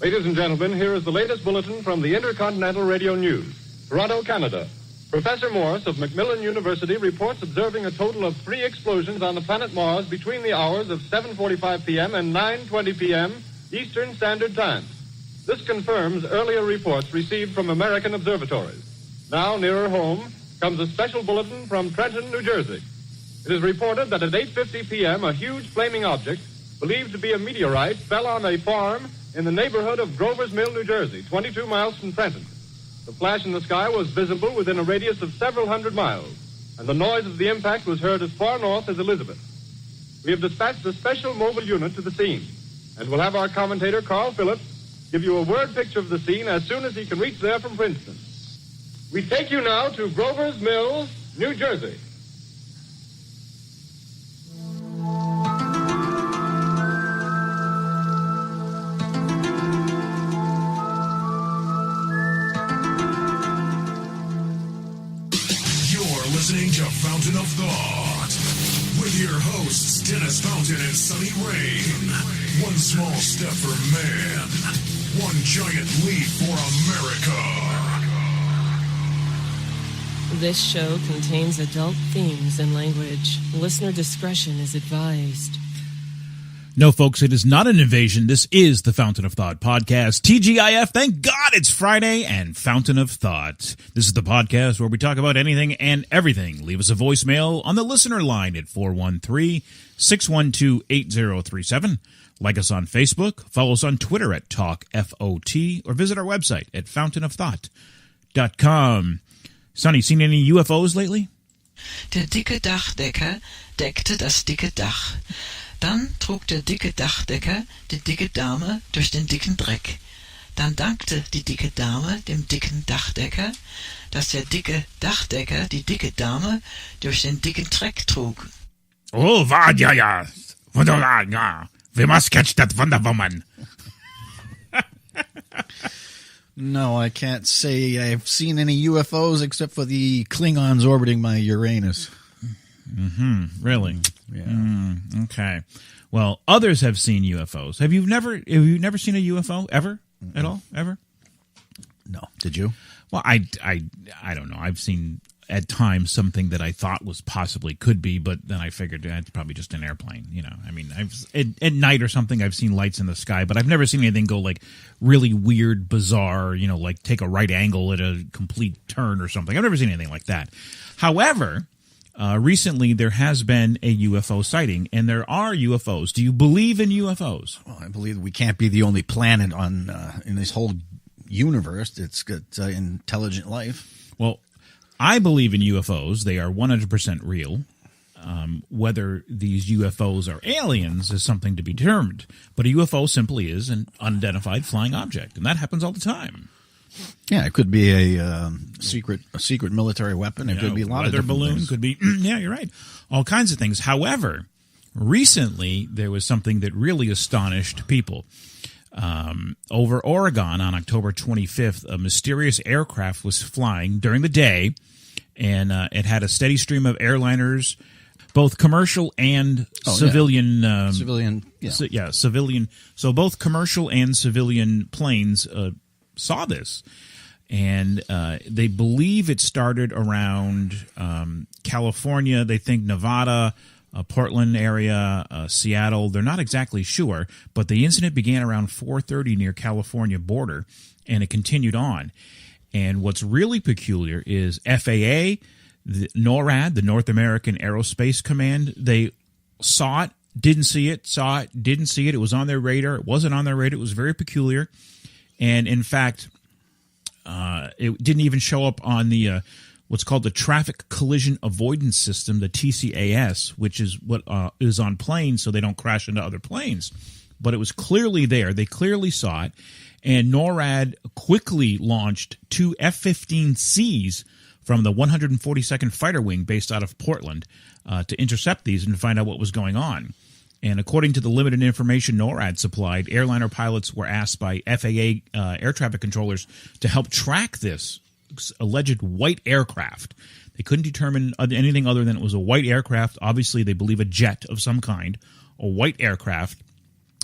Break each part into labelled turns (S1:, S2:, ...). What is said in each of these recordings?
S1: Ladies and gentlemen, here is the latest bulletin from the Intercontinental Radio News. Toronto, Canada. Professor Morse of Macmillan University reports observing a total of 3 explosions on the planet Mars between the hours of 7:45 p.m. and 9:20 p.m. Eastern Standard Time. This confirms earlier reports received from American observatories. Now, nearer home, comes a special bulletin from Trenton, New Jersey. It is reported that at 8:50 p.m., a huge flaming object, believed to be a meteorite, fell on a farm in the neighborhood of Grover's Mill, New Jersey, 22 miles from Trenton. The flash in the sky was visible within a radius of several hundred miles, and the noise of the impact was heard as far north as Elizabeth. We have dispatched a special mobile unit to the scene, and we'll have our commentator, Carl Phillips, give you a word picture of the scene as soon as he can reach there from Princeton. We take you now to Grover's Mills, New Jersey.
S2: Listening to Fountain of Thought with your hosts Dennis Fountain and Sunny Rain. One small step for man, one giant leap for America.
S3: This show contains adult themes and language. Listener discretion is advised.
S4: No, folks, it is not an invasion. This is the Fountain of Thought podcast. TGIF, thank God it's Friday, and Fountain of Thought. This is the podcast where we talk about anything and everything. Leave us a voicemail on the listener line at 413-612-8037. Like us on Facebook, follow us on Twitter at TalkFOT, or visit our website at fountainofthought.com. Sonny, seen any UFOs lately?
S5: Der dicke Dachdecker deckte das dicke Dach. Dann trug der dicke Dachdecker die dicke Dame durch den dicken Dreck. Dann dankte die dicke Dame dem dicken Dachdecker, dass der dicke Dachdecker die dicke Dame durch den dicken Dreck trug.
S4: Oh, ja. Wunderbar, ja. We must catch that Wonder Woman.
S6: No, I can't say I've seen any UFOs except for the Klingons orbiting my Uranus.
S4: Really?
S6: Yeah.
S4: Okay. Well, others have seen UFOs. Have you never seen a UFO ever? At all? Ever?
S6: No. Did you?
S4: Well, I don't know. I've seen at times something that I thought was possibly could be, but then I figured it's probably just an airplane. You know, I mean, at night or something, I've seen lights in the sky, but I've never seen anything go like really weird, bizarre. You know, like take a right angle at a complete turn or something. I've never seen anything like that. However, recently there has been a UFO sighting, and there are UFOs. Do you believe in UFOs?
S6: Well, I believe we can't be the only planet on in this whole universe that's got intelligent life.
S4: Well, I believe in UFOs. They are 100% real. Whether these UFOs are aliens is something to be determined. But a UFO simply is an unidentified flying object, and that happens all the time.
S6: Yeah, it could be a secret military weapon. It could be a lot of
S4: weather
S6: different
S4: balloon.
S6: things.
S4: Could be yeah, you're right. All kinds of things. However, recently there was something that really astonished people. Over Oregon on October 25th, a mysterious aircraft was flying during the day, and it had a steady stream of airliners, both commercial and civilian.
S6: Yeah. Civilian, yeah.
S4: Civilian. So both commercial and civilian planes saw this, and they believe it started around California. They think Nevada, Portland area, Seattle. They're not exactly sure, but the incident began around 4:30 near California border, and it continued on. And what's really peculiar is FAA, the NORAD, the North American Aerospace Command, they saw it, didn't see it, saw it, didn't see it. It was on their radar. It wasn't on their radar. It was very peculiar. And in fact, it didn't even show up on the what's called the Traffic Collision Avoidance System, the TCAS, which is what is on planes so they don't crash into other planes. But it was clearly there. They clearly saw it. And NORAD quickly launched 2 F-15Cs from the 142nd Fighter Wing based out of Portland to intercept these and to find out what was going on. And according to the limited information NORAD supplied, airliner pilots were asked by FAA air traffic controllers to help track this alleged white aircraft. They couldn't determine anything other than it was a white aircraft. Obviously, they believe a jet of some kind, a white aircraft.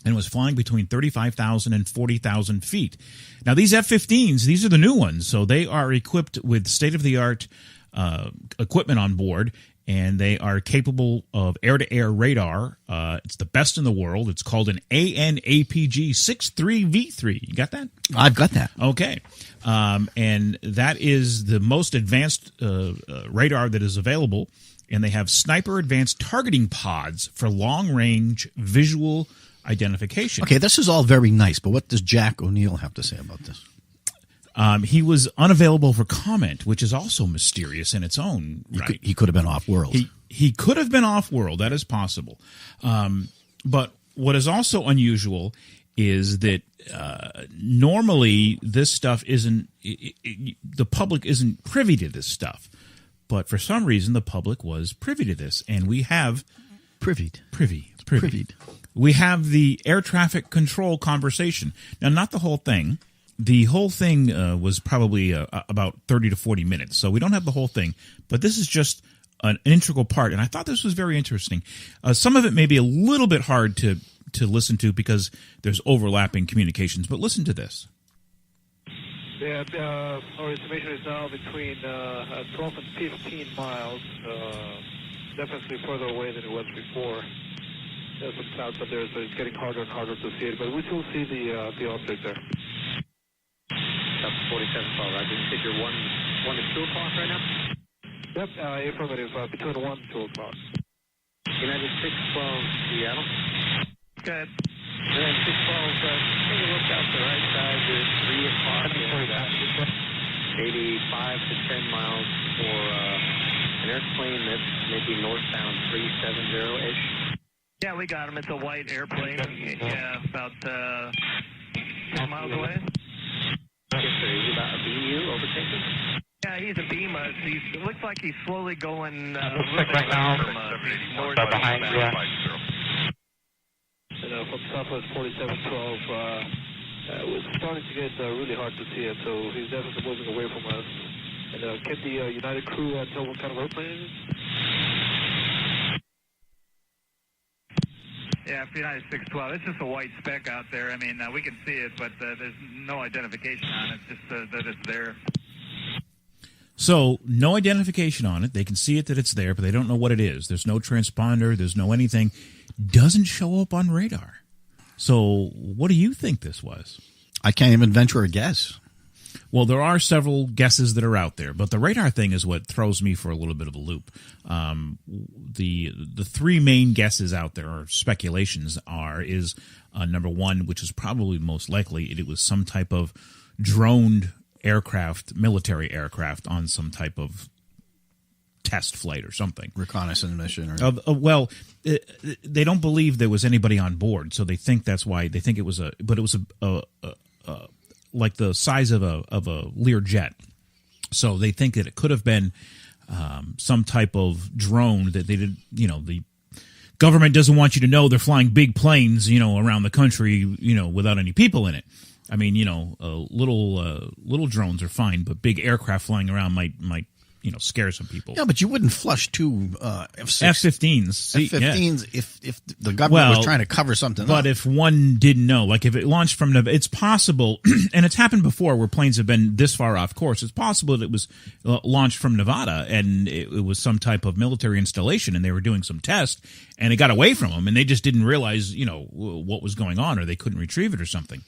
S4: and was flying between 35,000 and 40,000 feet. Now, these F-15s, these are the new ones, so they are equipped with state-of-the-art equipment on board, and they are capable of air-to-air radar. It's the best in the world. It's called an AN/APG-63V3. You got that?
S6: I've got that.
S4: Okay. And that is the most advanced radar that is available, and they have sniper advanced targeting pods for long-range visual identification.
S6: Okay, this is all very nice, but what does Jack O'Neill have to say about this?
S4: He was unavailable for comment, which is also mysterious in its own right.
S6: He could have been off-world.
S4: He could have been off-world. That is possible. But what is also unusual is that normally this stuff isn't the public isn't privy to this stuff. But for some reason, the public was privy to this, and we have
S6: Privied.
S4: We have the air traffic control conversation. Now, not the whole thing. The whole thing was probably about 30 to 40 minutes, so we don't have the whole thing. But this is just an integral part, and I thought this was very interesting. Some of it may be a little bit hard to listen to because there's overlapping communications, but listen to this.
S7: Yeah, our estimation is now between 12 and 15 miles, definitely further away than it was before. There's some clouds up there, so it's getting harder and harder to see it, but we still see the object there.
S8: Up 4712, right? Did you say you're 1 to 2 o'clock right now?
S7: Yep, affirmative, between 1 and 2 o'clock.
S8: United 612, Seattle.
S7: Go ahead.
S8: United 612, take a look out the right side, there's 3 o'clock. 85 to 10 miles for an airplane that's maybe northbound 370-ish.
S7: Yeah, we got him. It's a white airplane. Yeah, about 10 miles away.
S8: Yes, sir. Is he about a BU overtaking?
S7: Yeah, he's a beam. It looks like he's slowly going
S8: right now.
S7: north
S8: Behind, yeah.
S7: And, from Southwest 4712, it was starting to get really hard to see it, so he's definitely moving away from us. And can the United crew tell what kind of airplane it is?
S9: Yeah, for United 612, it's just a white speck out there. I mean, we can see it, but there's no identification on it, just that it's there.
S4: So, no identification on it. They can see it that it's there, but they don't know what it is. There's no transponder. There's no anything. Doesn't show up on radar. So, what do you think this was?
S6: I can't even venture a guess.
S4: Well, there are several guesses that are out there, but the radar thing is what throws me for a little bit of a loop. The 3 main guesses out there, or speculations, is number 1, which is probably most likely, it was some type of droned aircraft, military aircraft, on some type of test flight or something.
S6: Reconnaissance mission.
S4: Or they don't believe there was anybody on board, so they think that's why they think it was like the size of a Lear jet. So they think that it could have been some type of drone that they did. The government doesn't want you to know they're flying big planes, around the country, without any people in it. I mean, little drones are fine, but big aircraft flying around might scare some people.
S6: Yeah, but you wouldn't flush 2
S4: F-15s.
S6: F-15s if the government was trying to cover something
S4: but
S6: up.
S4: If one didn't know, like if it launched from Nevada, it's possible, and it's happened before where planes have been this far off course, it's possible that it was launched from Nevada and it was some type of military installation and they were doing some test and it got away from them and they just didn't realize, what was going on, or they couldn't retrieve it or something.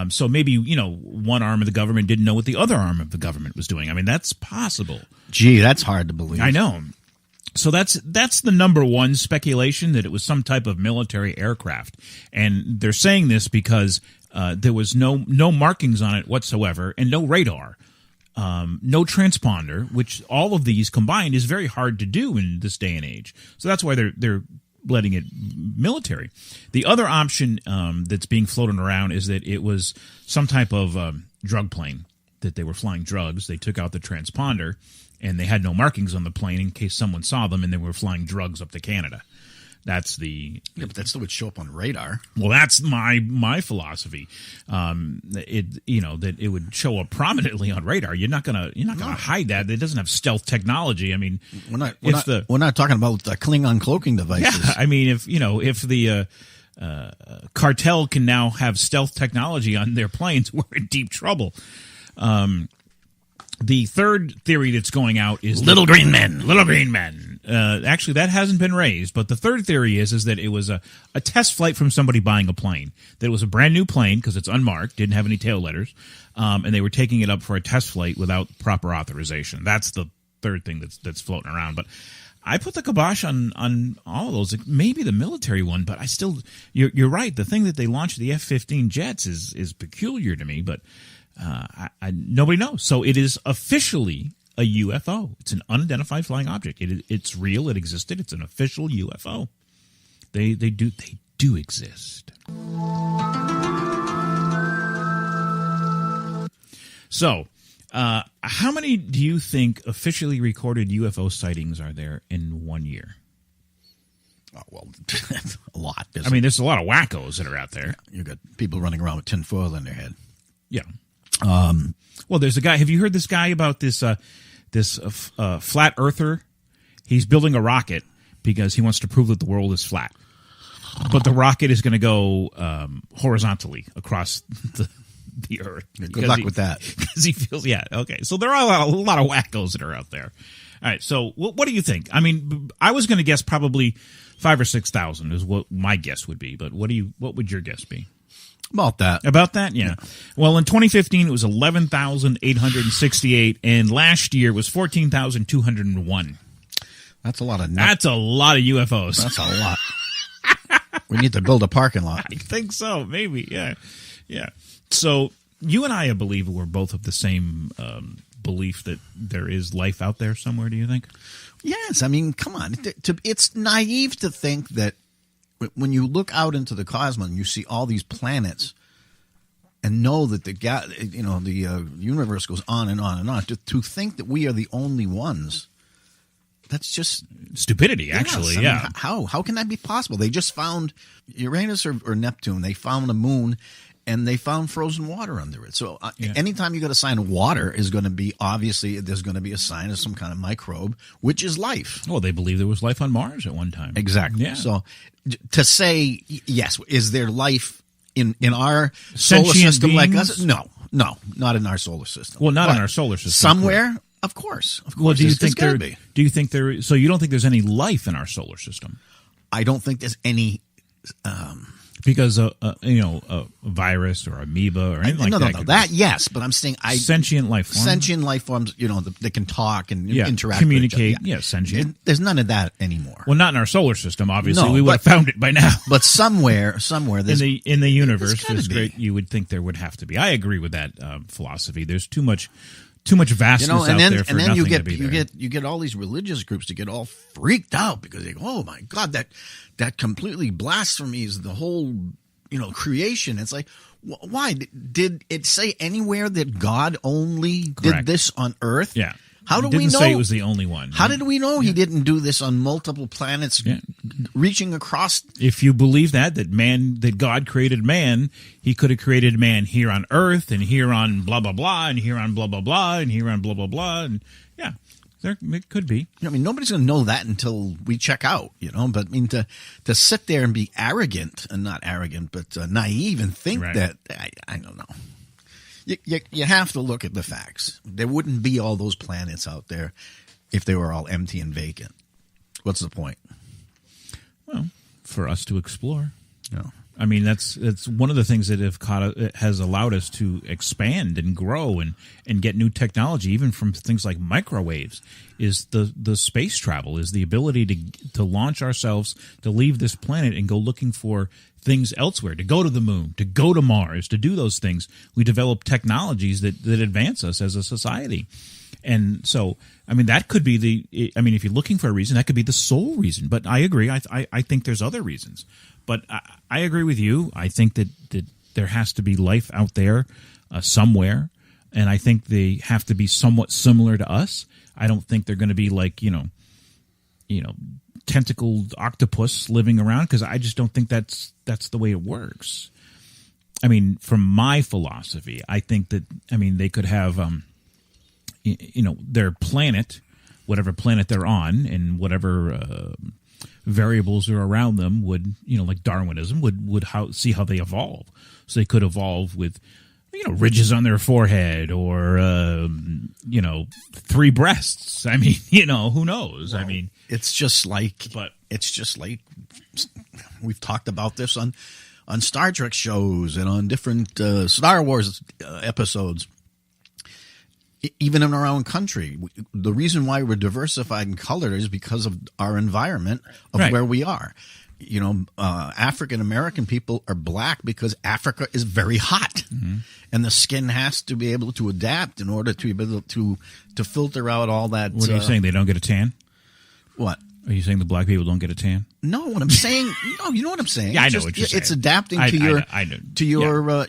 S4: So maybe, one arm of the government didn't know what the other arm of the government was doing. I mean, that's possible.
S6: Gee, that's hard to believe.
S4: I know. So that's the number 1 speculation, that it was some type of military aircraft. And they're saying this because there was no markings on it whatsoever and no radar, no transponder, which all of these combined is very hard to do in this day and age. So that's why they're letting it military. The other option that's being floated around is that it was some type of drug plane, that they were flying drugs. They took out the transponder and they had no markings on the plane in case someone saw them and they were flying drugs up to Canada. That's the...
S6: Yeah, but that still would show up on radar.
S4: Well, that's my philosophy. That it would show up prominently on radar. You're not gonna hide that. It doesn't have stealth technology. I mean,
S6: we're not talking about the Klingon cloaking devices.
S4: Yeah, I mean, if the cartel can now have stealth technology on their planes, we're in deep trouble. The third theory that's going out is
S6: Little green men.
S4: Little green men. Actually, that hasn't been raised, but the third theory is that it was a test flight from somebody buying a plane. That it was a brand new plane because it's unmarked, didn't have any tail letters, and they were taking it up for a test flight without proper authorization. That's the third thing that's floating around. But I put the kibosh on all of those. Maybe the military one, but I still, you're right. The thing that they launched the F-15 jets is peculiar to me, but nobody knows. So it is officially a UFO. It's an unidentified flying object. It's real. It existed. It's an official UFO. They do exist. So, how many do you think officially recorded UFO sightings are there in 1 year?
S6: Oh, well, a lot.
S4: There's a lot of wackos that are out there.
S6: You got people running around with tinfoil in their head.
S4: Yeah. Well, there's a guy. Have you heard this guy about this flat earther? He's building a rocket because he wants to prove that the world is flat. But the rocket is going to go horizontally across the earth.
S6: Good luck with that.
S4: Because he feels, okay. So there are a lot of wackos that are out there. All right. So what do you think? I mean, I was going to guess probably 5,000 or 6,000 is what my guess would be. But what would your guess be?
S6: About that.
S4: About that, yeah. Well, in 2015, it was 11,868, and last year was 14,201.
S6: That's a lot of.
S4: That's a lot of UFOs.
S6: That's a lot. We need to build a parking lot.
S4: I think so. Maybe. Yeah. So you and I believe we're both of the same belief that there is life out there somewhere. Do you think?
S6: Yes. I mean, come on. It's naive to think that. When you look out into the cosmos and you see all these planets and know that the universe goes on and on and on, to think that we are the only ones, that's just
S4: stupidity, actually.
S6: Yes, I mean, how can that be possible? They just found Uranus or Neptune. They found a moon, and they found frozen water under it. So anytime you got a sign of water is going to be, obviously, there's going to be a sign of some kind of microbe, which is life.
S4: Well, they believe there was life on Mars at one time.
S6: Exactly.
S4: Yeah.
S6: So to say, yes, is there life in our solar system
S4: beings?
S6: like us? No, not in our solar system.
S4: Well, not in our solar system.
S6: Somewhere, of course.
S4: Well, do you think there? Do you think there? So you don't think there's any life in our solar system?
S6: I don't think there's any.
S4: Because a virus or amoeba or anything like that.
S6: No. That yes, but I'm saying
S4: sentient life forms.
S6: Sentient life forms, they can talk and interact,
S4: communicate.
S6: With each other.
S4: Sentient.
S6: There's none of that anymore.
S4: Well, not in our solar system. Obviously, we would have found it by now.
S6: But somewhere, there's,
S4: in the universe, there's great. You would think there would have to be. I agree with that philosophy. There's too much vastness out there for nothing to be there.
S6: You get all these religious groups to get all freaked out because they go, oh my God, that completely blasphemies the whole, creation. It's like, why did it say anywhere that God only did this on Earth?
S4: Yeah.
S6: How do we know?
S4: Didn't say it was the only one.
S6: How did we know he didn't do this on multiple planets, reaching across?
S4: If you believe that God created man, he could have created man here on Earth and here on blah blah blah and here on blah blah blah and here on blah blah blah and it could be.
S6: I mean, nobody's going to know that until we check out, But I mean, to sit there and be arrogant, and not arrogant, but naive, and think that I don't know. You have to look at the facts. There wouldn't be all those planets out there if they were all empty and vacant. What's the point?
S4: Well, for us to explore.
S6: No.
S4: I mean, that's one of the things that has allowed us to expand and grow and get new technology, even from things like microwaves, is the space travel, is the ability to launch ourselves, to leave this planet and go looking for things elsewhere, to go to the moon, to go to Mars, to do those things. We develop technologies that advance us as a society. And so, I mean, that could be if you're looking for a reason, that could be the sole reason. But I agree. I think there's other reasons. But I agree with you. I think that there has to be life out there somewhere. And I think they have to be somewhat similar to us. I don't think they're going to be like, tentacled octopus living around, because I just don't think that's the way it works. I mean, from my philosophy, I think that, they could have, their planet, whatever planet they're on, and whatever variables are around them would, like Darwinism, would see how they evolve. So they could evolve with, ridges on their forehead or, 3 breasts. I mean, who knows?
S6: Well,
S4: I mean,
S6: it's just like we've talked about this on Star Trek shows and on different Star Wars episodes. Even in our own country, the reason why we're diversified and colored is because of our environment of where we are. African American people are black because Africa is very hot, and the skin has to be able to adapt in order to be able to filter out all that.
S4: What are you saying? They don't get a tan?
S6: What?
S4: Are you saying the black people don't get a tan?
S6: No, what I'm saying. No, you know what I'm saying.
S4: Yeah, I know what you're saying.
S6: It's adapting to your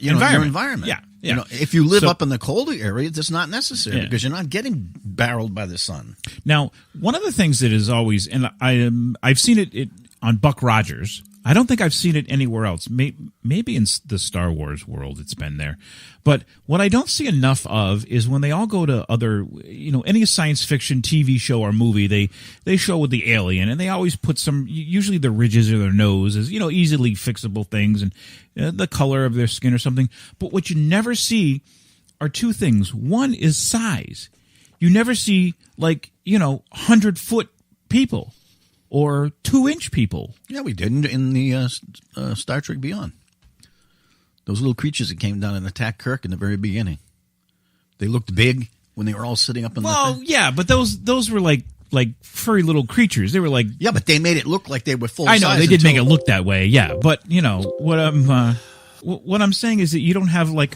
S6: environment.
S4: Yeah. Yeah.
S6: If you live up in the colder area, that's not necessary because you're not getting barreled by the sun.
S4: Now, one of the things that is always, and I've seen it on Buck Rogers. I don't think I've seen it anywhere else. Maybe in the Star Wars world it's been there. But what I don't see enough of is when they all go to other, any science fiction TV show or movie, they show with the alien, and they always put usually the ridges of their nose as, easily fixable things, and the color of their skin or something. But what you never see are 2 things. One is size. You never see 100-foot people. Or 2-inch people.
S6: Yeah, we did in the Star Trek Beyond. Those little creatures that came down and attacked Kirk in the very beginning. They looked big when they were all sitting up in the thing.
S4: Well, yeah, but those were like furry little creatures. They were like...
S6: Yeah, but they made it look like they were full size.
S4: I know, they did make it look that way, yeah. But, what I'm saying is that you don't have a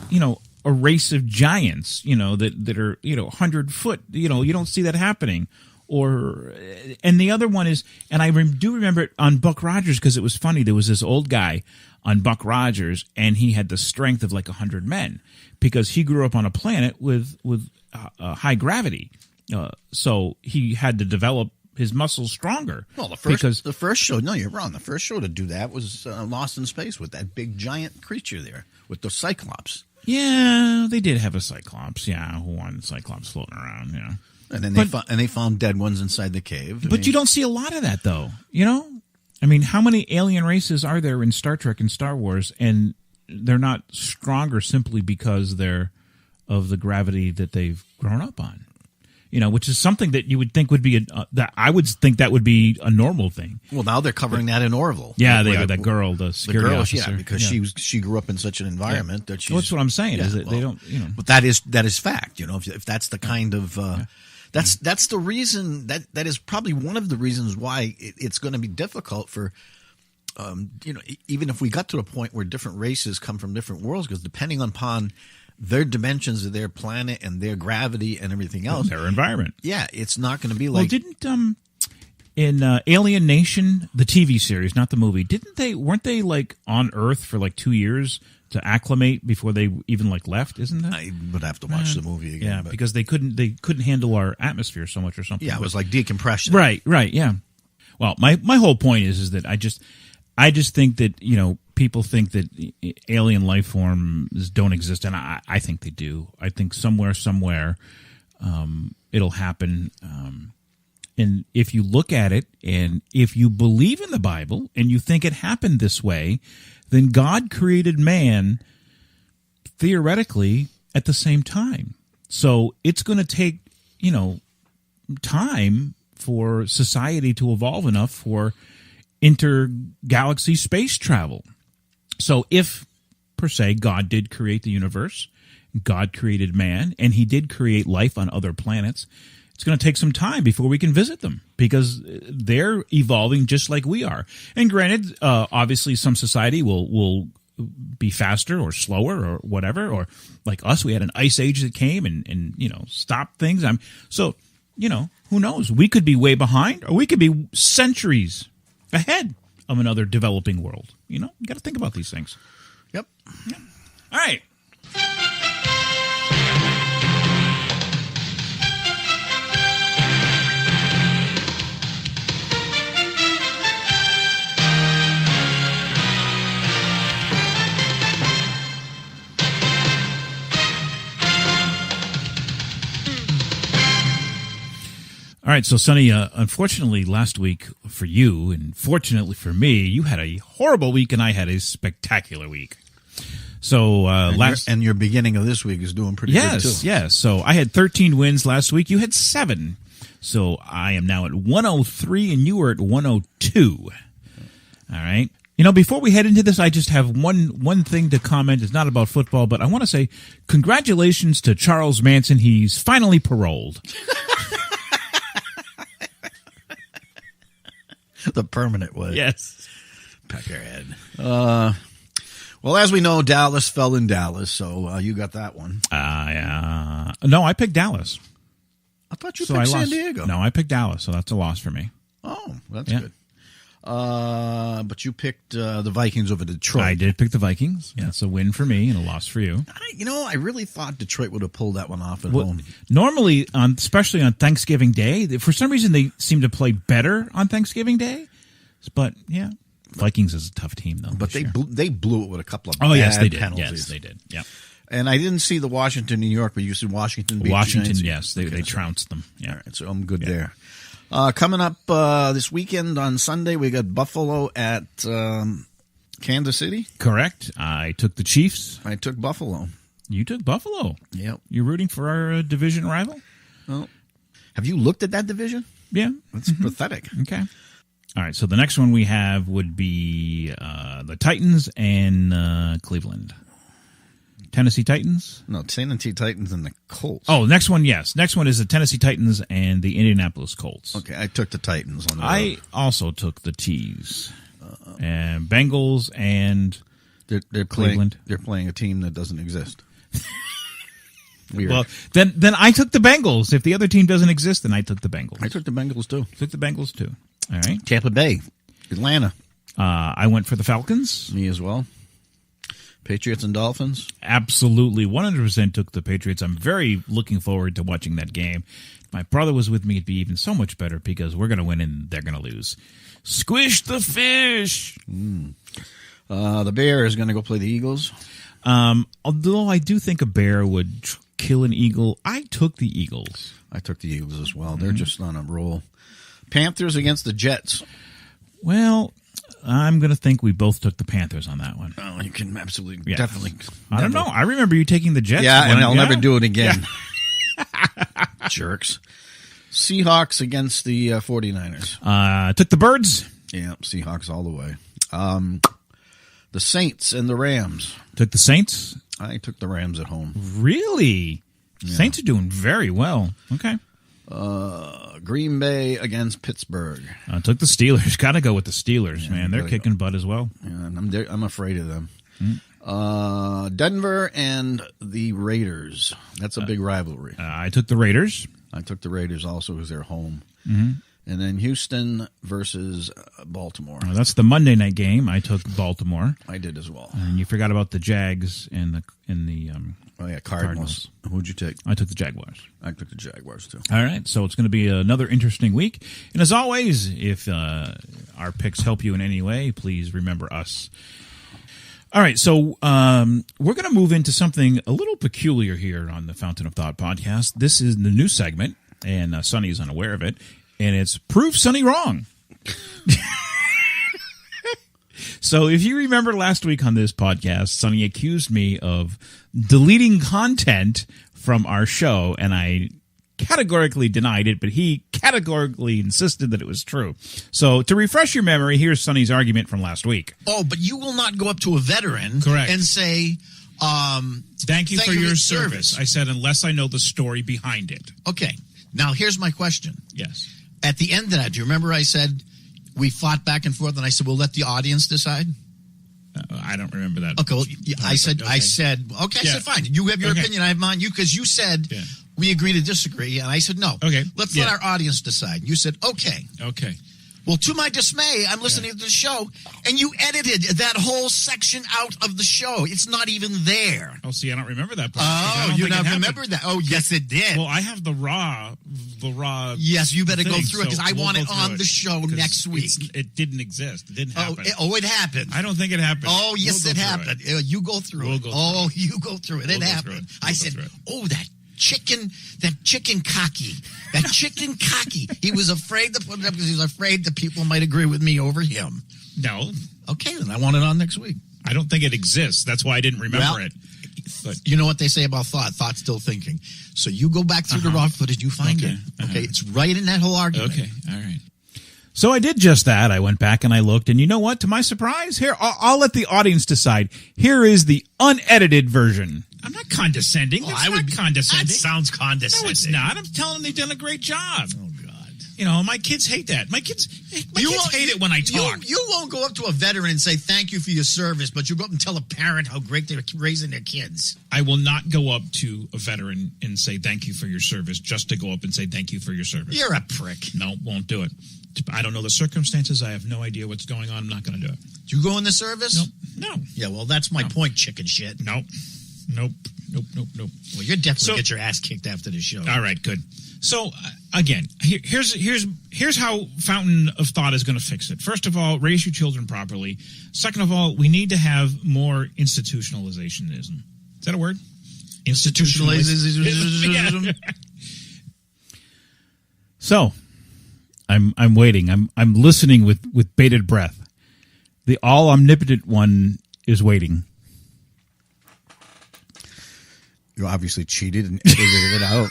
S4: race of giants, that are, 100 foot. You don't see that happening. And the other one is, and I do remember it on Buck Rogers because it was funny. There was this old guy on Buck Rogers, and he had the strength of 100 men because he grew up on a planet with high gravity. So he had to develop his muscles stronger.
S6: Well, the first show, no, you're wrong. The first show to do that was Lost in Space with that big giant creature there with the Cyclops.
S4: Yeah, they did have a Cyclops. Yeah, one Cyclops floating around. Yeah.
S6: And then they found dead ones inside the cave.
S4: But you don't see a lot of that, though. I mean, how many alien races are there in Star Trek and Star Wars, and they're not stronger simply because they're of the gravity that they've grown up on? Which is something that you would think would be that I would think that would be a normal thing.
S6: Well, now they're covering that in Orville.
S4: Yeah, they are. That girl, the security officer.
S6: Yeah, because she grew up in such an environment that she's.
S4: Well, that's what I'm saying. Is that they don't.
S6: But that is fact. If that's the kind of. That's the reason that is probably one of the reasons why it's going to be difficult for, even if we got to a point where different races come from different worlds, because depending upon their dimensions of their planet and their gravity and everything else,
S4: their environment,
S6: it's not going to be like.
S4: Well, didn't in Alien Nation, the TV series, not the movie, weren't they on Earth for 2 years? To acclimate before they even left, isn't that?
S6: I would have to watch the movie again.
S4: Yeah, because they couldn't handle our atmosphere so much or something.
S6: Yeah, it was like decompression.
S4: Right, yeah. Well, my whole point is that I just think that people think that alien life forms don't exist, and I think they do. I think somewhere it'll happen. And if you look at it, and if you believe in the Bible, and you think it happened this way, then God created man theoretically at the same time. So it's going to take, time for society to evolve enough for intergalaxy space travel. So if, per se, God did create the universe, God created man, and he did create life on other planets, it's going to take some time before we can visit them because they're evolving just like we are. And granted, obviously some society will be faster or slower or whatever, or like us, we had an ice age that came and stopped things. So, who knows? We could be way behind or we could be centuries ahead of another developing world. You got to think about these things.
S6: Yep.
S4: Yeah. All right. All All right, so Sonny, unfortunately last week for you, and fortunately for me, you had a horrible week and I had a spectacular week. So
S6: and your beginning of this week is doing pretty good too.
S4: Yes. So I had 13 wins last week. You had 7. So I am now at 103 and you were at 102. All right. You know, before we head into this, I just have one thing to comment. It's not about football, but I want to say congratulations to Charles Manson. He's finally paroled.
S6: The permanent way.
S4: Yes.
S6: Peckerhead. Well, as we know, Dallas fell in Dallas, so you got that one.
S4: No, I picked Dallas.
S6: I thought you picked San Diego.
S4: No, I picked Dallas, so that's a loss for me.
S6: Oh, that's good. But you picked the Vikings over Detroit.
S4: I did pick the Vikings. Yeah. That's a win for me and a loss for you.
S6: I really thought Detroit would have pulled that one off at home.
S4: Normally, especially on Thanksgiving Day, for some reason they seem to play better on Thanksgiving Day. But, yeah, Vikings is a tough team, though.
S6: But they blew it with a couple of
S4: yes, they did.
S6: penalties.
S4: Yes, they did. Yeah.
S6: And I didn't see the Washington, New York, but you said Washington beat
S4: Washington,
S6: the
S4: yes. They trounced them. Yeah.
S6: All right, so I'm good there. Coming up this weekend on Sunday, we got Buffalo at Kansas City.
S4: Correct. I took the Chiefs.
S6: I took Buffalo.
S4: You took Buffalo.
S6: Yep.
S4: You're rooting for our division rival?
S6: Well, have you looked at that division?
S4: Yeah.
S6: That's pathetic.
S4: Okay. All right, so the next one we have would be the Titans and Cleveland. Tennessee Titans?
S6: No, Tennessee Titans and the Colts.
S4: Oh, next one, yes. Next one is the Tennessee Titans and the Indianapolis Colts.
S6: Okay, I took the Titans on the road.
S4: I also took the T's. And Bengals and
S6: they're
S4: Cleveland.
S6: They're playing a team that doesn't exist. Weird.
S4: Well, then I took the Bengals. If the other team doesn't exist, then I took the Bengals.
S6: I took the Bengals too.
S4: Took the Bengals too. All right.
S6: Tampa Bay, Atlanta.
S4: I went for the Falcons.
S6: Me as well. Patriots and Dolphins?
S4: Absolutely. 100% took the Patriots. I'm very looking forward to watching that game. If my brother was with me, it'd be even so much better because we're going to win and they're going to lose. Squish the fish.
S6: The Bear is going to go play the Eagles.
S4: Although I do think a bear would kill an eagle, I took the Eagles.
S6: I took the Eagles as well. They're just on a roll. Panthers against the Jets.
S4: Well, I'm going to think we both took the Panthers on that one.
S6: Oh, you can absolutely, definitely.
S4: I don't know. I remember you taking the Jets.
S6: Yeah, and I'll never do it again. Yeah. Jerks. Seahawks against the 49ers.
S4: Took the Birds.
S6: Yeah, Seahawks all the way. The Saints and the Rams.
S4: Took the Saints.
S6: I took the Rams at home.
S4: Really? Yeah. Saints are doing very well. Okay.
S6: Green Bay against Pittsburgh.
S4: Took the Steelers. Got to go with the Steelers, man. They're kicking butt as well.
S6: Yeah, and I'm afraid of them. Denver and the Raiders. That's a big rivalry.
S4: I took the Raiders.
S6: I took the Raiders also because they're home.
S4: Mm-hmm.
S6: And then Houston versus Baltimore.
S4: That's the Monday night game. I took Baltimore.
S6: I did as well.
S4: And you forgot about the Jags and the
S6: Cardinals. Who'd you take?
S4: I took the Jaguars.
S6: I took the Jaguars too.
S4: All right, so it's going to be another interesting week. And as always, if our picks help you in any way, please remember us. All right, so we're going to move into something a little peculiar here on the Fountain of Thought podcast. This is the new segment, and Sonny is unaware of it, and it's Prove Sonny Wrong. So if you remember last week on this podcast, Sonny accused me of deleting content from our show, and I categorically denied it, but he categorically insisted that it was true. So to refresh your memory, here's Sonny's argument from last week.
S10: Oh, but you will not go up to a veteran and say,
S11: thank you for your service. I said, unless I know the story behind it.
S10: Okay. Now, here's my question.
S11: Yes.
S10: At the end of that, do you remember I said we fought back and forth, and I said, we'll let the audience decide?
S11: I don't remember that.
S10: Okay, well, I said, I said, fine. You have your opinion, I have mine. Because you said we agree to disagree, and I said, no.
S11: Okay.
S10: Let's let our audience decide. You said, okay.
S11: Okay.
S10: Well, to my dismay, I'm listening to the show, and you edited that whole section out of the show. It's not even there.
S11: Oh, see, I don't remember that part.
S10: Oh, you don't remember that? Oh, yes, it did.
S11: Well, I have the raw.
S10: Yes, you better go through it because I want it on the show next week.
S11: It didn't exist. It didn't happen.
S10: It happened.
S11: I don't think it happened.
S10: Oh, yes, it happened. You go through it. Oh, you go through it. It happened. I said, oh, that chicken cocky. That chicken cocky. He was afraid to put it up because he was afraid that people might agree with me over him.
S11: No.
S10: Okay, then I want it on next week.
S11: I don't think it exists. That's why I didn't remember it.
S10: But you know what they say about thought? Thought's still thinking. So you go back through the raw footage, you find it. Okay, it's right in that whole argument.
S11: Okay, all right.
S4: So I did just that. I went back and I looked, and you know what? To my surprise, here, I'll let the audience decide. Here is the unedited version.
S11: I'm not condescending. That's not condescending.
S10: That sounds condescending.
S11: No, it's not. I'm telling them they've done a great job.
S10: Oh, God.
S11: You know, my kids hate that. My kids hate it when I talk.
S10: You won't go up to a veteran and say, thank you for your service, but you go up and tell a parent how great they're raising their kids.
S11: I will not go up to a veteran and say thank you for your service just to go up and say thank you for your service.
S10: You're a prick.
S11: No, won't do it. I don't know the circumstances. I have no idea what's going on. I'm not going to do it.
S10: Do you go in the service?
S11: No.
S10: Yeah, well, that's my point, chicken shit.
S11: Nope. Well,
S10: you're definitely get your ass kicked after the show.
S11: All right, good. So, again, here's how Fountain of Thought is going to fix it. First of all, raise your children properly. Second of all, we need to have more institutionalization. Is that a word?
S10: Institutionalization.
S11: Yeah.
S4: So, I'm waiting. I'm listening with bated breath. The all omnipotent one is waiting.
S6: You obviously cheated and edited it out.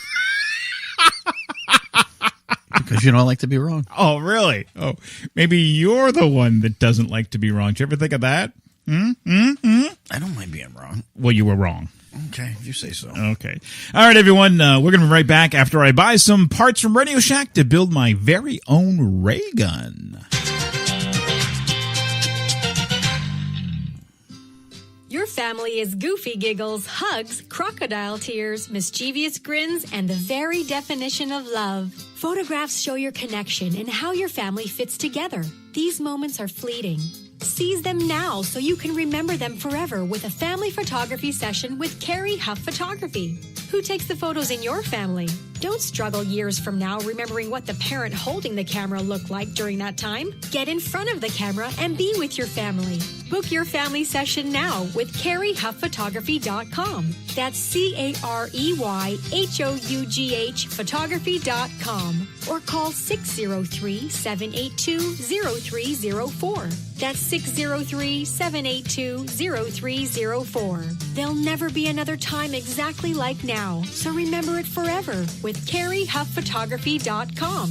S6: Because you don't like to be wrong.
S4: Oh, really? Oh, maybe you're the one that doesn't like to be wrong. Did you ever think of that?
S6: I don't mind being wrong.
S4: Well, you were wrong.
S6: Okay, if you say so.
S4: Okay. All right, everyone. We're going to be right back after I buy some parts from Radio Shack to build my very own ray gun.
S12: Your family is goofy giggles, hugs, crocodile tears, mischievous grins, and the very definition of love. Photographs show your connection and how your family fits together. These moments are fleeting. Seize them now so you can remember them forever with a family photography session with Carrie Huff Photography. Who takes the photos in your family? Don't struggle years from now remembering what the parent holding the camera looked like during that time. Get in front of the camera and be with your family. Book your family session now with CarrieHuffPhotography.com. That's CareyHough photography.com. Or call 603-782-0304. That's 603-782-0304. There'll never be another time exactly like now, so remember it forever with CarreyHuffPhotography.com.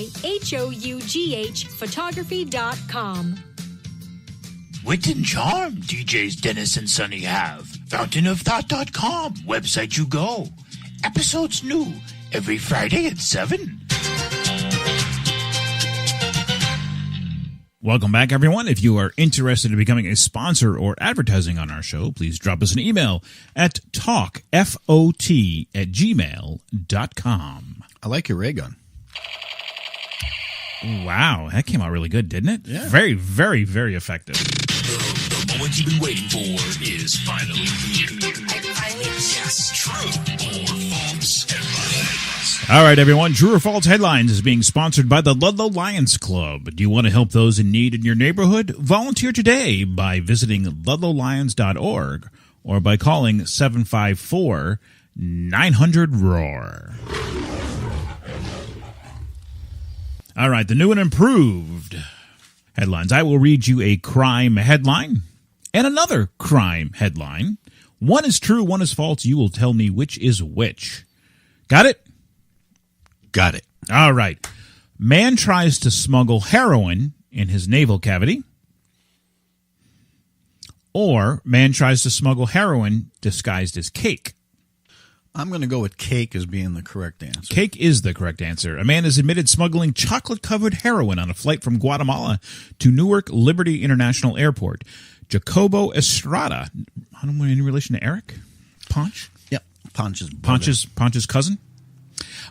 S12: CareyHough photography.com.
S13: Wit and charm DJs Dennis and Sonny have. FountainOfThought.com. Website you go. Episodes new every Friday at 7.
S4: Welcome back, everyone. If you are interested in becoming a sponsor or advertising on our show, please drop us an email at talkfot@gmail.com.
S6: I like your ray gun.
S4: Wow, that came out really good, didn't it?
S6: Yeah.
S4: Very, very, very effective.
S2: The moment you've been waiting for is finally here. Yes, true or false headlines.
S4: All right, everyone. True or False Headlines is being sponsored by the Ludlow Lions Club. Do you want to help those in need in your neighborhood? Volunteer today by visiting ludlowlions.org or by calling 754-900-ROAR. All right, the new and improved headlines. I will read you a crime headline and another crime headline. One is true, one is false. You will tell me which is which. Got it?
S6: Got it.
S4: All right. Man tries to smuggle heroin in his navel cavity. Or man tries to smuggle heroin disguised as cake.
S6: I'm going to go with cake as being the correct answer.
S4: Cake is the correct answer. A man is admitted smuggling chocolate-covered heroin on a flight from Guatemala to Newark Liberty International Airport. Jacobo Estrada, any relation to Eric Ponch?
S6: Yep, Ponch's brother.
S4: Ponch's cousin.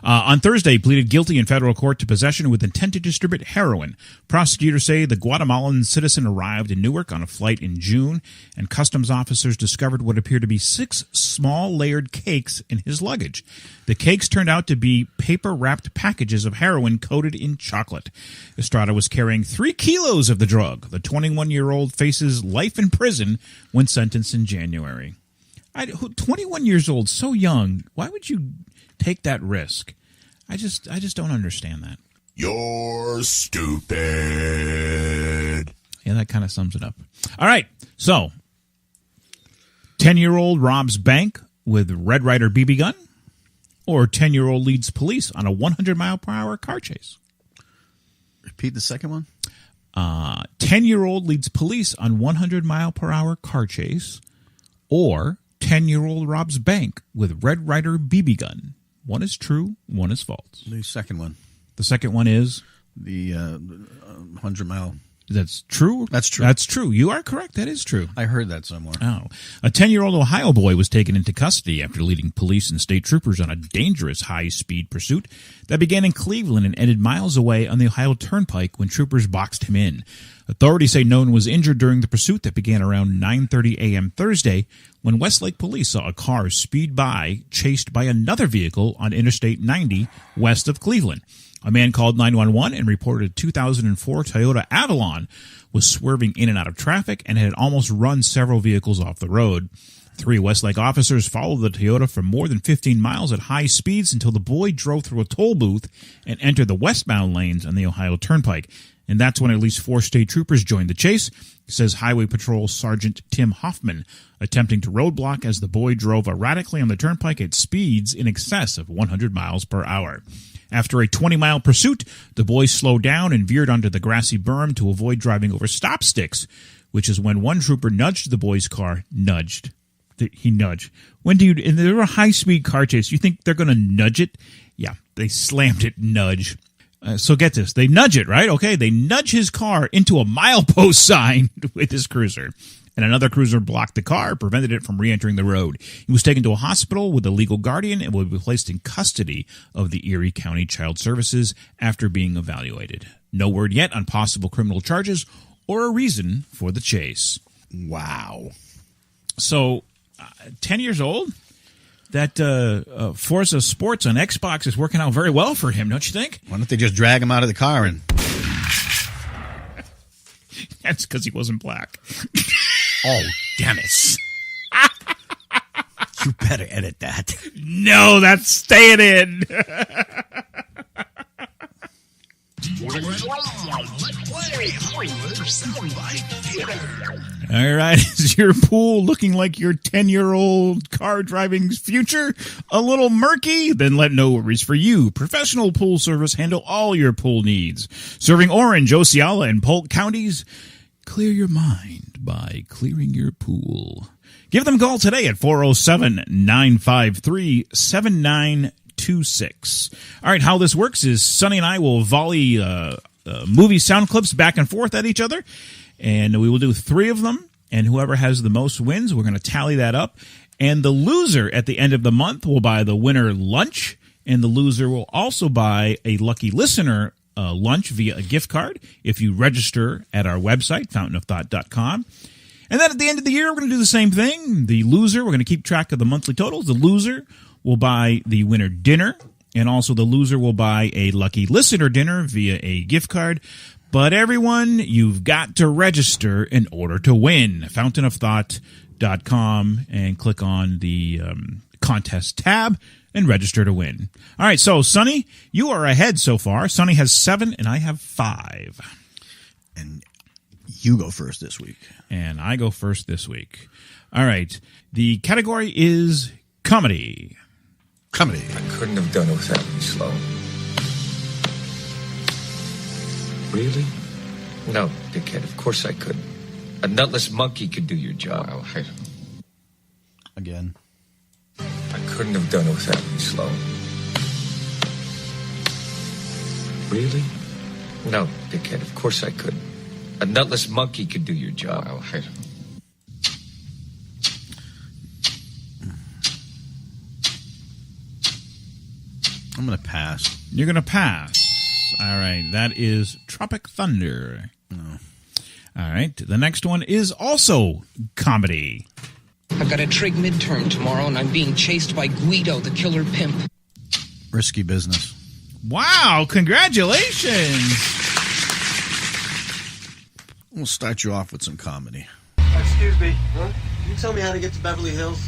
S4: On Thursday, he pleaded guilty in federal court to possession with intent to distribute heroin. Prosecutors say the Guatemalan citizen arrived in Newark on a flight in June, and customs officers discovered what appeared to be 6 small layered cakes in his luggage. The cakes turned out to be paper-wrapped packages of heroin coated in chocolate. Estrada was carrying 3 kilos of the drug. The 21-year-old faces life in prison when sentenced in January. 21 years old, so young. Why would you take that risk? I just don't understand that.
S2: You're stupid.
S4: Yeah, that kind of sums it up. All right, so 10-year-old robs bank with Red Ryder BB gun, or 10-year-old leads police on a 100-mile-per-hour car chase.
S6: Repeat the second one.
S4: 10-year-old leads police on 100-mile-per-hour car chase, or 10-year-old robs bank with Red Ryder BB gun. One is true, one is false.
S6: The second one.
S4: The second one is?
S6: The 100-mile.
S4: That's true?
S6: That's true.
S4: That's true. You are correct. That is true.
S6: I heard that somewhere.
S4: Oh. A 10-year-old Ohio boy was taken into custody after leading police and state troopers on a dangerous high-speed pursuit that began in Cleveland and ended miles away on the Ohio Turnpike when troopers boxed him in. Authorities say no one was injured during the pursuit that began around 9:30 a.m. Thursday when Westlake police saw a car speed by, chased by another vehicle on Interstate 90 west of Cleveland. A man called 911 and reported a 2004 Toyota Avalon was swerving in and out of traffic and had almost run several vehicles off the road. 3 Westlake officers followed the Toyota for more than 15 miles at high speeds until the boy drove through a toll booth and entered the westbound lanes on the Ohio Turnpike. And that's when at least 4 state troopers joined the chase, says Highway Patrol Sergeant Tim Hoffman, attempting to roadblock as the boy drove erratically on the turnpike at speeds in excess of 100 miles per hour. After a 20-mile pursuit, the boy slowed down and veered onto the grassy berm to avoid driving over stop sticks, which is when one trooper nudged the boy's car. He nudged. When do you, in a high-speed car chase, you think they're going to nudge it? Yeah, they slammed it, nudge. So get this. They nudge it, right? Okay, they nudge his car into a milepost sign with his cruiser. And another cruiser blocked the car, prevented it from re-entering the road. He was taken to a hospital with a legal guardian and will be placed in custody of the Erie County Child Services after being evaluated. No word yet on possible criminal charges or a reason for the chase.
S6: Wow.
S4: So, 10 years old? That Forza Sports on Xbox is working out very well for him, don't you think?
S6: Why don't they just drag him out of the car and...
S4: That's because he wasn't black.
S6: Oh, Dennis. You better edit that.
S4: No, that's staying in. All right, is your pool looking like your 10-year-old car driving's future? A little murky? Then let No Worries for You. Professional Pool Service handle all your pool needs. Serving Orange, Osceola, and Polk counties. Clear your mind by clearing your pool. Give them a call today at 407-953-7926. All right, how this works is Sonny and I will volley movie sound clips back and forth at each other, and we will do 3 of them, and whoever has the most wins, we're going to tally that up. And the loser at the end of the month will buy the winner lunch, and the loser will also buy a lucky listener lunch via a gift card if you register at our website, fountainofthought.com. And then at the end of the year, we're going to do the same thing. The loser, we're going to keep track of the monthly totals. The loser will buy the winner dinner, and also the loser will buy a lucky listener dinner via a gift card. But everyone, you've got to register in order to win. Fountainofthought.com and click on the contest tab and register to win. All right, so Sonny, you are ahead so far. Sonny has 7 and I have 5.
S6: And you go first this week.
S4: And I go first this week. All right, the category is comedy.
S6: Comedy.
S14: I couldn't have done it without you, Sloan. Really? No, dickhead, of course I couldn't. A nutless monkey could do your job. Well,
S6: Again.
S14: I couldn't have done it without you, Sloan. Really? No, dickhead, of course I couldn't. A nutless monkey could do your job. Well,
S6: I'm going to pass.
S4: You're going to pass. All right, that is Tropic Thunder.
S6: No.
S4: All right, the next one is also comedy.
S15: I've got a trig midterm tomorrow, and I'm being chased by Guido, the killer pimp.
S6: Risky Business.
S4: Wow, congratulations.
S6: We'll start you off with some comedy.
S16: Excuse me, huh? Can you tell me how to get to Beverly Hills?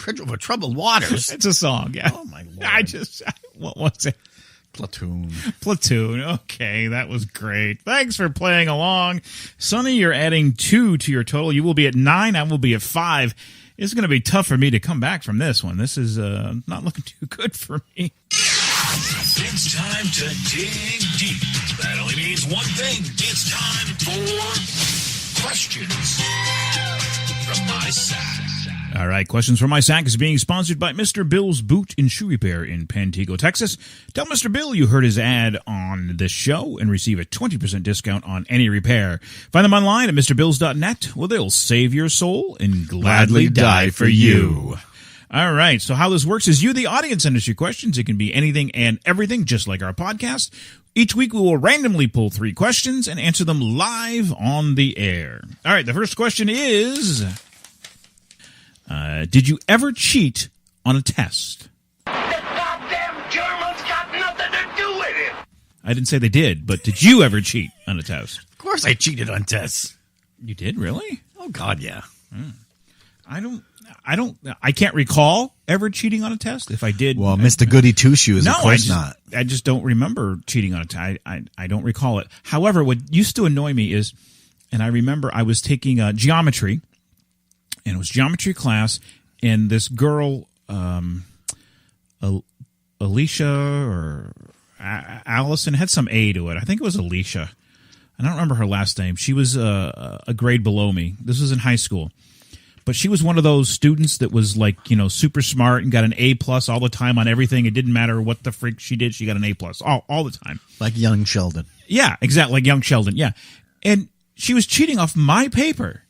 S6: Bridge Over Troubled Waters.
S4: It's a song, yeah.
S6: Oh, my Lord.
S4: What was it?
S6: Platoon.
S4: Okay, that was great. Thanks for playing along. Sonny, you're adding 2 to your total. You will be at 9. I will be at 5. It's going to be tough for me to come back from this one. This is not looking too good for me.
S2: It's time to dig deep. That only means one thing. It's time for questions from my sack.
S4: All right, Questions from My Sack is being sponsored by Mr. Bill's Boot and Shoe Repair in Pantego, Texas. Tell Mr. Bill you heard his ad on this show and receive a 20% discount on any repair. Find them online at MrBills.net, where they'll save your soul and gladly die for you. All right, so how this works is you, the audience, send us your questions. It can be anything and everything, just like our podcast. Each week we will randomly pull 3 questions and answer them live on the air. All right, the first question is... did you ever cheat on a test?
S17: The goddamn Germans got nothing to do with it.
S4: I didn't say they did, but did you ever cheat on a test?
S6: Of course I cheated on tests.
S4: You did, really?
S6: Oh, God, yeah.
S4: I can't recall ever cheating on a test. If I did...
S6: Well, Mr. Goody Two-Shoes,
S4: no,
S6: of course not.
S4: I just don't remember cheating on a test. I don't recall it. However, what used to annoy me is, and I remember I was taking geometry, and it was geometry class, and this girl, Alicia or Allison, had some A to it. I think it was Alicia. I don't remember her last name. She was a grade below me. This was in high school. But she was one of those students that was like, super smart and got an A+ all the time on everything. It didn't matter what the freak she did. She got an A+ all the time.
S6: Like young Sheldon.
S4: Yeah, exactly. Like young Sheldon. Yeah. And she was cheating off my paper.